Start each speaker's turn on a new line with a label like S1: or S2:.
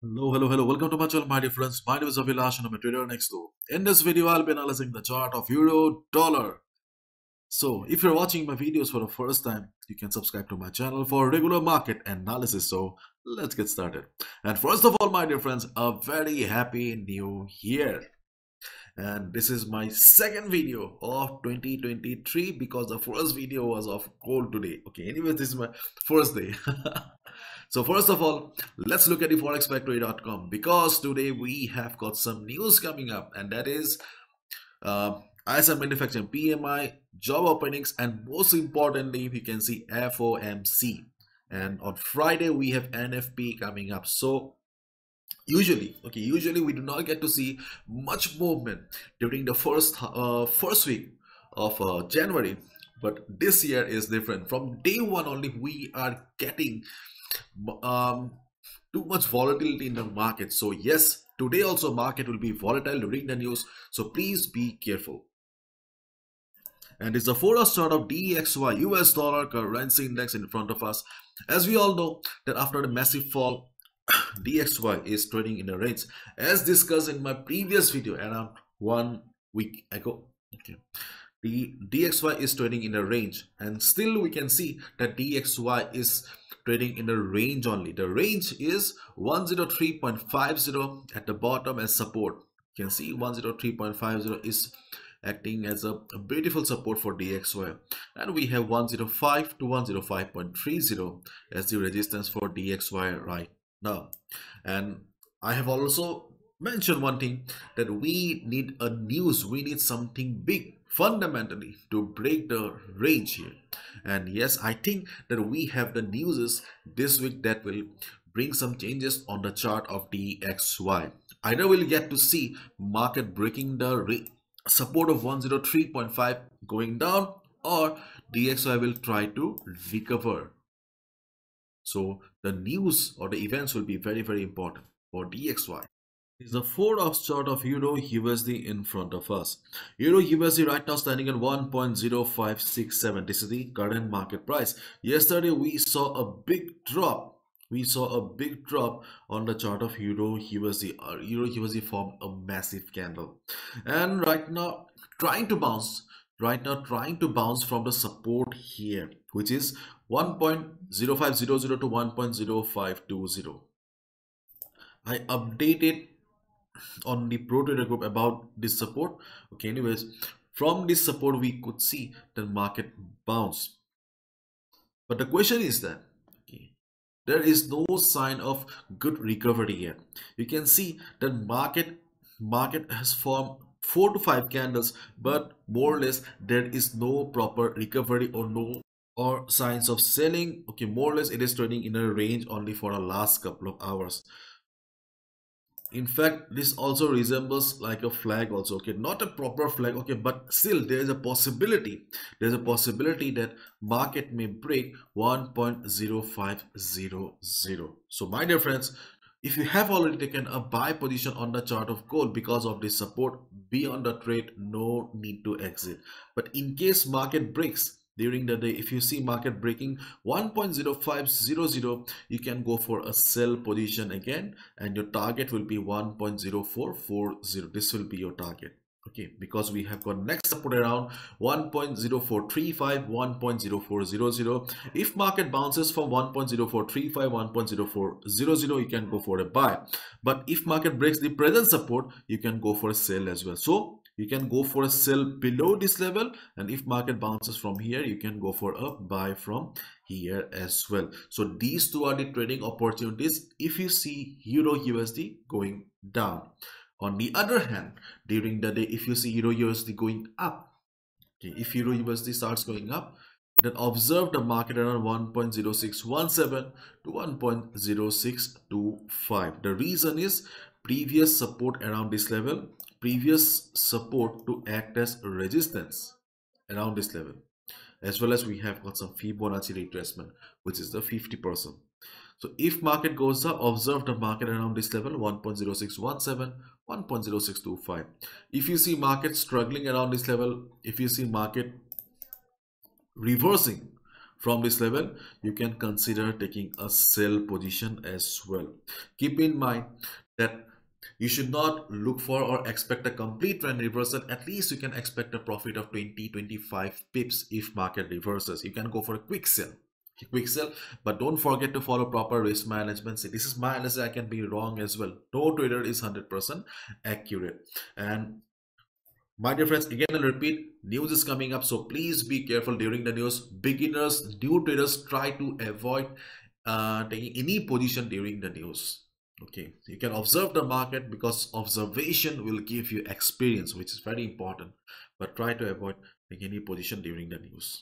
S1: Hello. Welcome to my channel, my dear friends. My name is Avilash and I'm a trader next door. In this video, I'll be analyzing the chart of euro dollar. So, if you're watching my videos for the first time, you can subscribe to my channel for regular market analysis. So, let's get started. And first of all, my dear friends, a very happy new year. And this is my second video of 2023 because the first video was of gold today. Okay, anyways, this is my first day. So first of all, let's look at the forexfactory.com because today we have got some news coming up, and that is ISM manufacturing PMI, job openings, and most importantly, we can see FOMC. And on Friday we have NFP coming up. So usually we do not get to see much movement during the first week of January, but this year is different. From day one only we are getting too much volatility in the market. So yes, today also market will be volatile during the news, so please be careful. And it's the 4-hour chart of DXY US dollar currency index in front of us. As we all know that after the massive fall, DXY is trading in a range as discussed in my previous video around 1 week ago. Okay, the DXY is trading in a range, and still we can see that DXY is trading in a range only. The range is 103.50 at the bottom as support. You can see 103.50 is acting as a beautiful support for DXY, and we have 105 to 105.30 as the resistance for DXY right now. And I have also mentioned one thing, that we need something big fundamentally to break the range here. And yes, I think that we have the news this week that will bring some changes on the chart of DXY. Either we'll get to see market breaking the support of 103.5 going down, or DXY will try to recover. So the news or the events will be very important for DXY. Is the 4-hour chart of Euro USD in front of us. Euro USD right now standing at 1.0567. This is the current market price. Yesterday we saw a big drop. On the chart of Euro USD. Euro USD formed a massive candle, and right now trying to bounce from the support here, which is 1.0500 to 1.0520. I updated on the pro trader group about this support. Okay, anyways, from this support we could see the market bounce, but the question is that there is no sign of good recovery yet. You can see that market has formed 4 to 5 candles, but more or less there is no proper recovery or signs of selling. Okay, more or less it is trading in a range only for the last couple of hours. In fact, this also resembles like a flag also. Okay, not a proper flag. Okay, but still there is a possibility. There's a possibility that market may break 1.0500. So my dear friends, if you have already taken a buy position on the chart of gold because of this support, be on the trade, no need to exit. But in case market breaks during the day, if you see market breaking 1.0500, you can go for a sell position again, and your target will be 1.0440. This will be your target. Okay, because we have got next support around 1.0435, 1.0400. If market bounces from 1.0435, 1.0400, you can go for a buy. But if market breaks the present support, you can go for a sell as well. So you can go for a sell below this level, and if market bounces from here, you can go for a buy from here as well. So these two are the trading opportunities if you see Euro USD going down. On the other hand, during the day, if you see Euro USD going up, okay, if Euro USD starts going up, then observe the market around 1.0617 to 1.0625. The reason is previous support around this level, previous support to act as resistance around this level, as well as we have got some Fibonacci retracement, which is the 50%. So if market goes up, observe the market around this level 1.0617, 1.0625. If you see market struggling around this level, if you see market reversing from this level, you can consider taking a sell position as well. Keep in mind that you should not look for or expect a complete trend reversal. At least you can expect a profit of 20-25 pips if market reverses. You can go for a quick sell. But don't forget to follow proper risk management. See, this is my analysis. I can be wrong as well. No trader is 100% accurate. And my dear friends, again I'll repeat, news is coming up, so please be careful during the news. Beginners, new traders, try to avoid taking any position during the news. Okay, you can observe the market because observation will give you experience, which is very important. But try to avoid taking any position during the news.